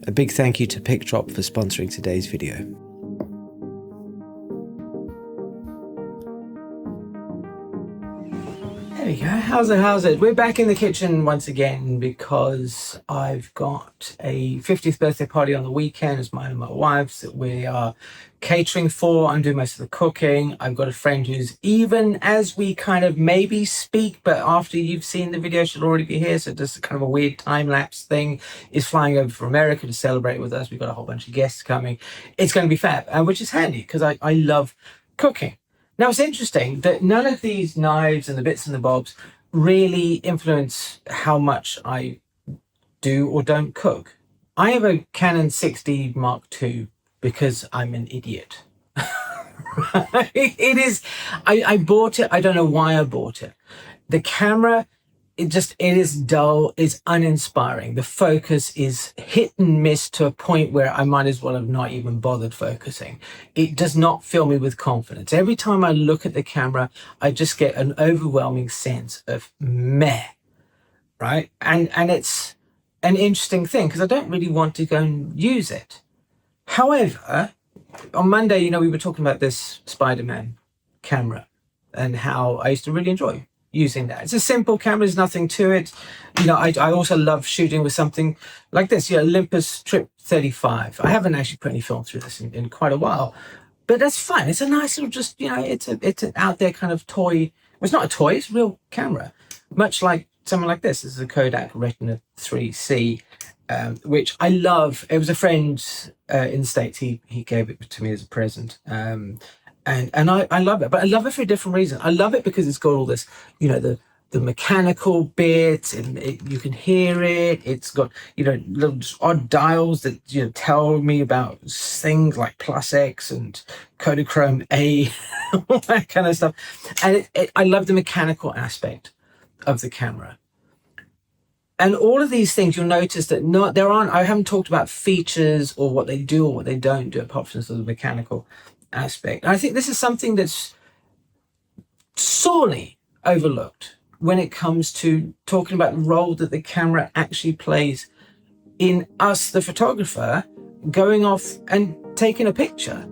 A big thank you to PicDrop for sponsoring today's video. There we go. How's it? We're back in the kitchen once again because I've got a 50th birthday party on the weekend. It's mine and my wife's that we are catering for. I'm doing most of the cooking. I've got a friend who's, even as we kind of maybe speak, but after you've seen the video, she'll already be here. So just kind of a weird time-lapse thing, is flying over from America to celebrate with us. We've got a whole bunch of guests coming. It's going to be fab, which is handy because I love cooking. Now, it's interesting that none of these knives and the bits and the bobs really influence how much I do or don't cook. I have a Canon 6D Mark II because I'm an idiot. It is, I bought it. I don't know why I bought it. The camera, it is dull, it's uninspiring. The focus is hit and miss to a point where I might as well have not even bothered focusing. It does not fill me with confidence. Every time I look at the camera, I just get an overwhelming sense of meh, right? And it's an interesting thing because I don't really want to go and use it. However, on Monday, we were talking about this Spider-Man camera and how I used to really enjoy using that. It's a simple camera, there's nothing to it. I also love shooting with something like this, Olympus Trip 35. I haven't actually put any film through this in quite a while, but that's fine. It's a nice little, just, it's an out there kind of toy. Well, it's not a toy, it's a real camera. Much like something like this. This is a Kodak Retina 3C, which I love. It was a friend in the States. He gave it to me as a present. And I love it, but I love it for a different reason. I love it because it's got all this, the mechanical bits, and you can hear it. It's got, little odd dials that, tell me about things like plus X and Kodachrome A, all that kind of stuff. And I love the mechanical aspect of the camera. And all of these things, you'll notice that I haven't talked about features or what they do or what they don't do, apart from sort of the mechanical aspect. And I think this is something that's sorely overlooked when it comes to talking about the role that the camera actually plays in us, the photographer, going off and taking a picture.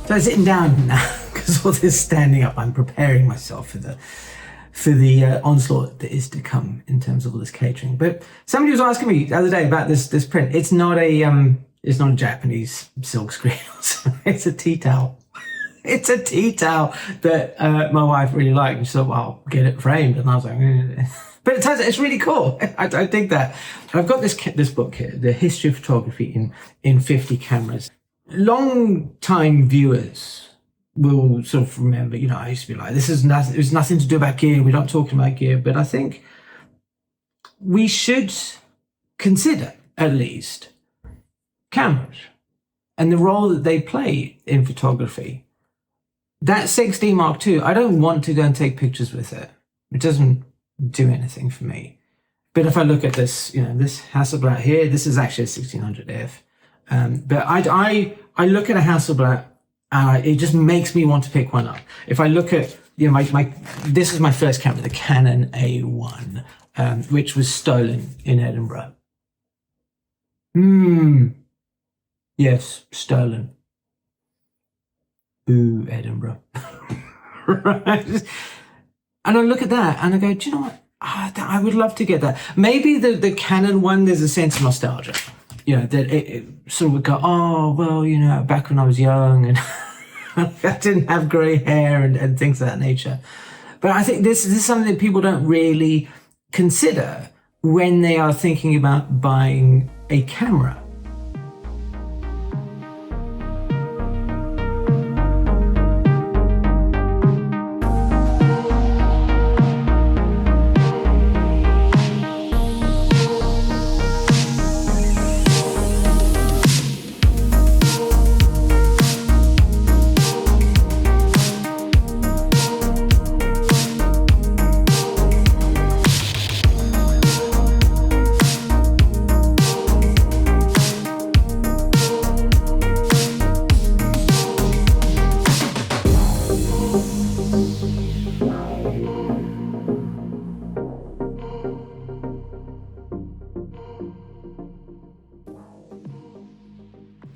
So I'm sitting down now because all this standing up, I'm preparing myself for the onslaught that is to come in terms of all this catering. But somebody was asking me the other day about this print. It's not a Japanese silk screen or something. It's a tea towel. It's a tea towel that my wife really liked. And she thought, well, I'll get it framed. And I was like, But it turns out it's really cool. I dig that. I've got this book here, The History of Photography in 50 Cameras. Long-time viewers will sort of remember, I used to be like, there's nothing to do about gear. We're not talking about gear. But I think we should consider, at least, cameras and the role that they play in photography. That 6D Mark II, I don't want to go and take pictures with it. It doesn't do anything for me. But if I look at this, this Hasselblad here, this is actually a 1600F. But I look at a Hasselblad, it just makes me want to pick one up. If I look at, this is my first camera, the Canon A1, which was stolen in Edinburgh. Yes, stolen. Boo, Edinburgh. Right? And I look at that and I go, do you know what? I would love to get that. Maybe the Canon one, there's a sense of nostalgia. That it sort of would go, oh, well, back when I was young and I didn't have grey hair and things of that nature. But I think this is something that people don't really consider when they are thinking about buying a camera.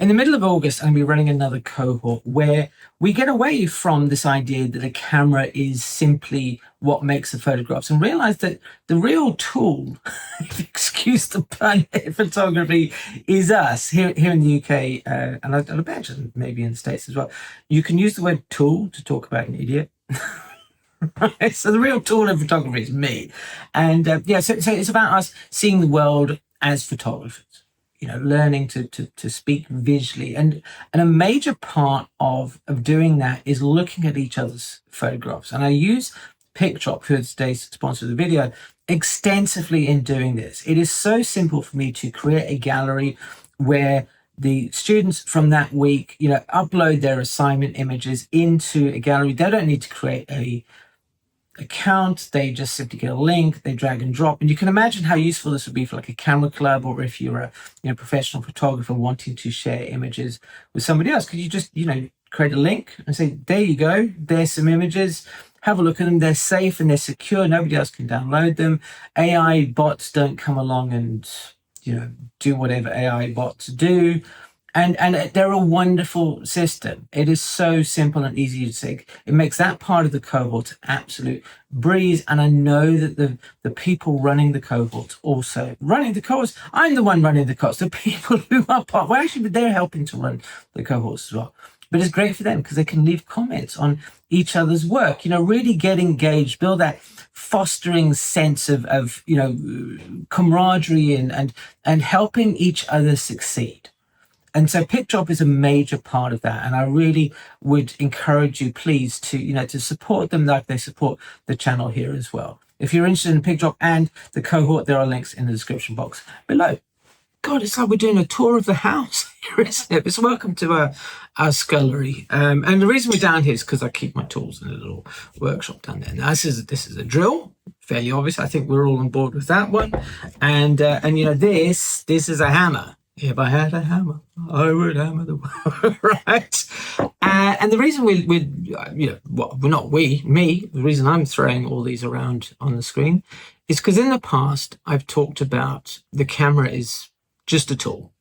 In the middle of August, I'm going to be running another cohort where we get away from this idea that a camera is simply what makes the photographs and realize that the real tool, excuse the pun, in photography is us here in the UK, and I'd imagine maybe in the States as well. You can use the word tool to talk about an idiot. Right? So the real tool in photography is me. And so it's about us seeing the world as photographers. Learning to speak visually. And a major part of doing that is looking at each other's photographs. And I use PicDrop, who is today's sponsor of the video, extensively in doing this. It is so simple for me to create a gallery where the students from that week, upload their assignment images into a gallery. They don't need to create a account. They just simply get a link, they drag and drop. And you can imagine how useful this would be for like a camera club, or if you're a professional photographer wanting to share images with somebody else. Because you just create a link and say, there you go, there's some images, have a look at them. They're safe and they're secure, nobody else can download them. AI bots don't come along and do whatever AI bots do. And they're a wonderful system. It is so simple and easy to say. It makes that part of the cohort absolute breeze. And I know that the people running the cohorts also running the cohorts. I'm the one running the cohorts. The people who are part, well, actually, they're helping to run the cohorts as well. But it's great for them because they can leave comments on each other's work. Really get engaged, build that fostering sense of camaraderie and helping each other succeed. And so PicDrop is a major part of that. And I really would encourage you, please, to support them like they support the channel here as well. If you're interested in PicDrop and the cohort, there are links in the description box below. God, it's like we're doing a tour of the house here, isn't it? It's welcome to our scullery. And the reason we're down here is because I keep my tools in a little workshop down there. Now, this is a drill, fairly obvious. I think we're all on board with that one. And this is a hammer. If I had a hammer, I would hammer the world, right? And the reason the reason I'm throwing all these around on the screen is because in the past, I've talked about the camera is just a tool.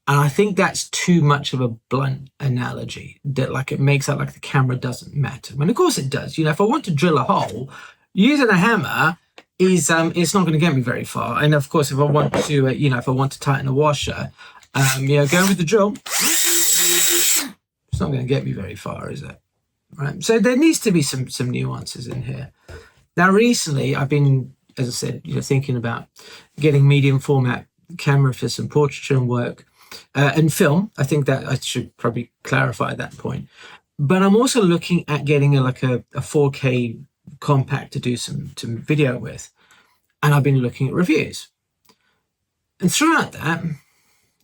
And I think that's too much of a blunt analogy, that it makes out like the camera doesn't matter. When of course it does. If I want to drill a hole, using a hammer is it's not going to get me very far. And of course, if I want to tighten a washer, going with the drill, it's not going to get me very far, is it? Right. So there needs to be some nuances in here. Now, recently, I've been, as I said, thinking about getting medium format camera for some portraiture and work and film. I think that I should probably clarify that point. But I'm also looking at getting a 4K compact to do some video with, and I've been looking at reviews, and throughout that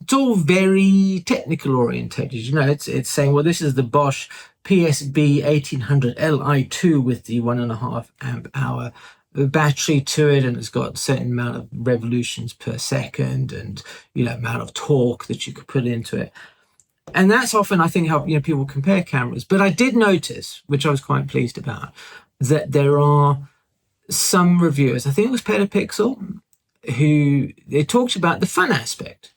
it's all very technical orientated. It's saying, well, this is the Bosch PSB 1800 Li2 with the 1.5 amp hour battery to it, and it's got a certain amount of revolutions per second and amount of torque that you could put into it. And that's often, I think, how people compare cameras. But I did notice, which I was quite pleased about, that there are some reviewers, I think it was Petapixel, who they talked about the fun aspect.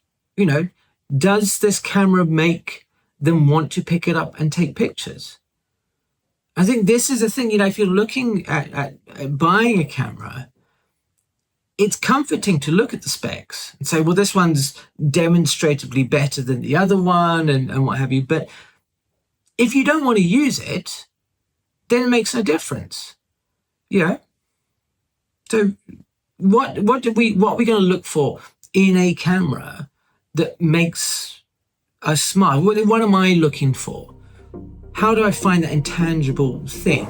Does this camera make them want to pick it up and take pictures? I think this is the thing, if you're looking at buying a camera, it's comforting to look at the specs and say, well, this one's demonstrably better than the other one and what have you. But if you don't want to use it, then it makes no difference. So what are we going to look for in a camera that makes us smile? What am I looking for? How do I find that intangible thing?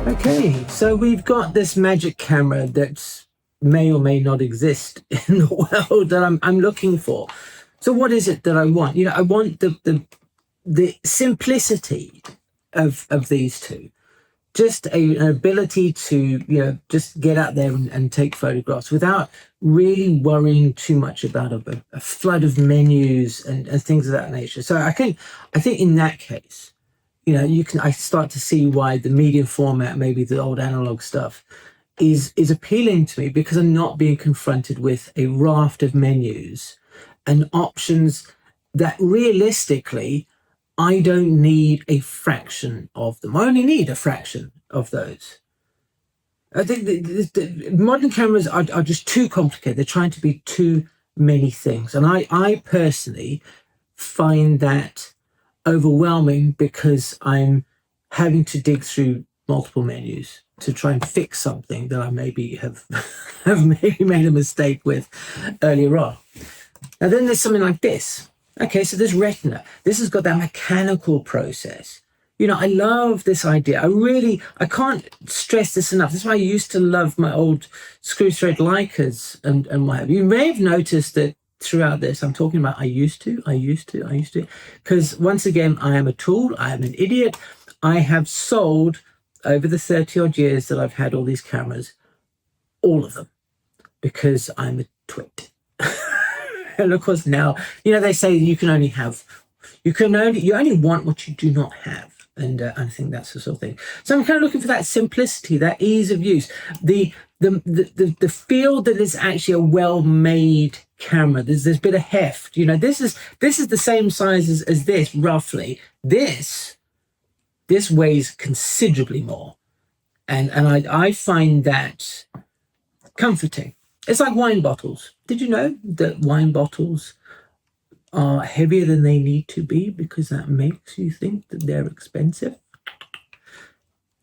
Okay, so we've got this magic camera that may or may not exist in the world that I'm looking for. So what is it that I want? I want the simplicity of these two. Just an ability to, just get out there and take photographs without really worrying too much about a flood of menus and things of that nature. So I think in that case, I start to see why the medium format, maybe the old analog stuff, is appealing to me, because I'm not being confronted with a raft of menus and options that realistically I don't need a fraction of them. I only need a fraction of those. I think the modern cameras are just too complicated. They're trying to be too many things. And I personally find that overwhelming, because I'm having to dig through multiple menus to try and fix something that I maybe have maybe made a mistake with earlier on. Now then there's something like this. Okay, so there's retina. This has got that mechanical process. I love this idea. I can't stress this enough. That's why I used to love my old screw thread Leicas and what have you. You may have noticed that throughout this, I'm talking about I used to, because once again, I am a tool. I am an idiot. I have sold, over the 30 odd years that I've had all these cameras, all of them, because I'm a twit. And of course now, they say you only want what you do not have. And I think that's the sort of thing. So I'm kind of looking for that simplicity, that ease of use, the feel that it's actually a well-made camera. There's this bit of heft. This is the same size as this, roughly. This weighs considerably more, and I find that comforting. It's like wine bottles. Did you know that wine bottles are heavier than they need to be, because that makes you think that they're expensive?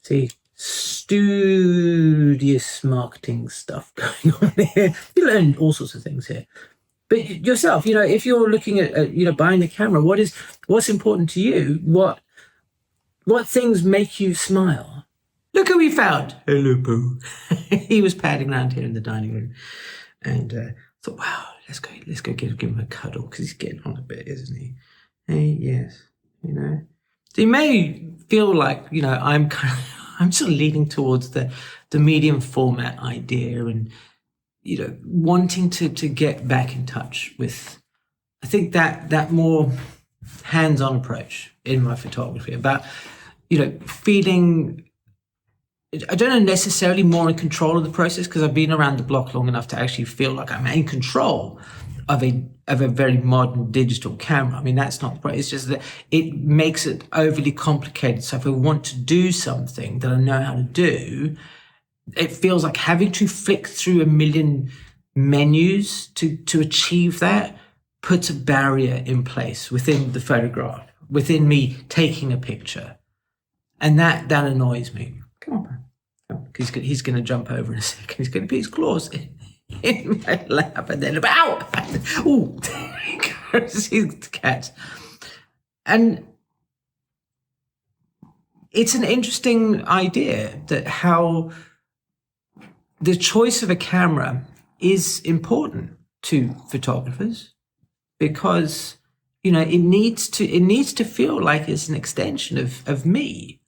See, studious marketing stuff going on here. You learn all sorts of things here. But yourself, if you're looking at buying a camera, what's important to you? What things make you smile? Look who we found. Hello, Pooh. He was padding around here in the dining room, and thought, wow, let's go give him a cuddle, because he's getting on a bit, isn't he? Hey, yes, So you may feel like I'm sort of leaning towards the medium format idea, and wanting to get back in touch with, I think, that more hands-on approach in my photography, about feeling, I don't know, necessarily more in control of the process, because I've been around the block long enough to actually feel like I'm in control of a very modern digital camera. I mean, that's not the point. It's just that it makes it overly complicated. So if I want to do something that I know how to do, it feels like having to flick through a million menus to achieve that puts a barrier in place within the photograph, within me taking a picture. And that annoys me. Come on, man. He's going to jump over in a second. He's going to put his claws in my lap, and then ow! Oh, there he goes. He's the cat. And it's an interesting idea that how the choice of a camera is important to photographers, because it needs to feel like it's an extension of me,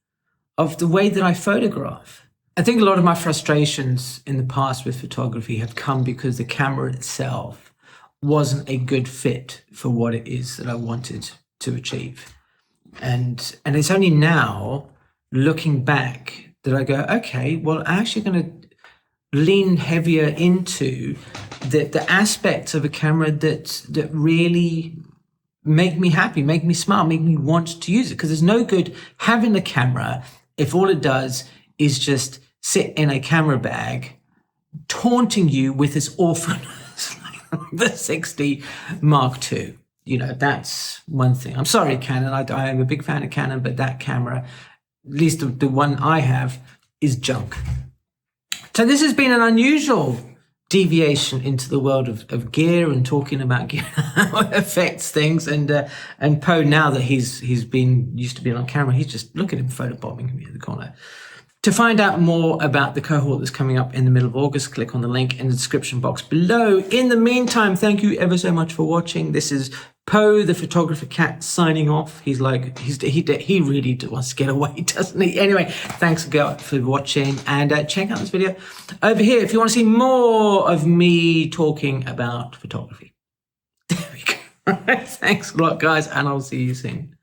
of the way that I photograph. I think a lot of my frustrations in the past with photography had come because the camera itself wasn't a good fit for what it is that I wanted to achieve. And it's only now, looking back, that I go, okay, well, I'm actually going to lean heavier into the aspects of a camera that really make me happy, make me smile, make me want to use it. Because there's no good having a camera if all it does is just sit in a camera bag, taunting you with its awfulness, like the 60 Mark II. You know, that's one thing. I'm sorry, Canon. I am a big fan of Canon, but that camera, at least the one I have, is junk. So this has been an unusual deviation into the world of gear and talking about gear, how it affects things. And Poe, now that he's been used to being on camera, he's just, look at him photobombing me in the corner. To find out more about the cohort that's coming up in the middle of August, click on the link in the description box below. In the meantime, thank you ever so much for watching. This is Poe, the photographer cat, signing off. He's like, he really wants to get away, doesn't he? Anyway, thanks again for watching, and check out this video over here if you want to see more of me talking about photography. There we go. Thanks a lot, guys, and I'll see you soon.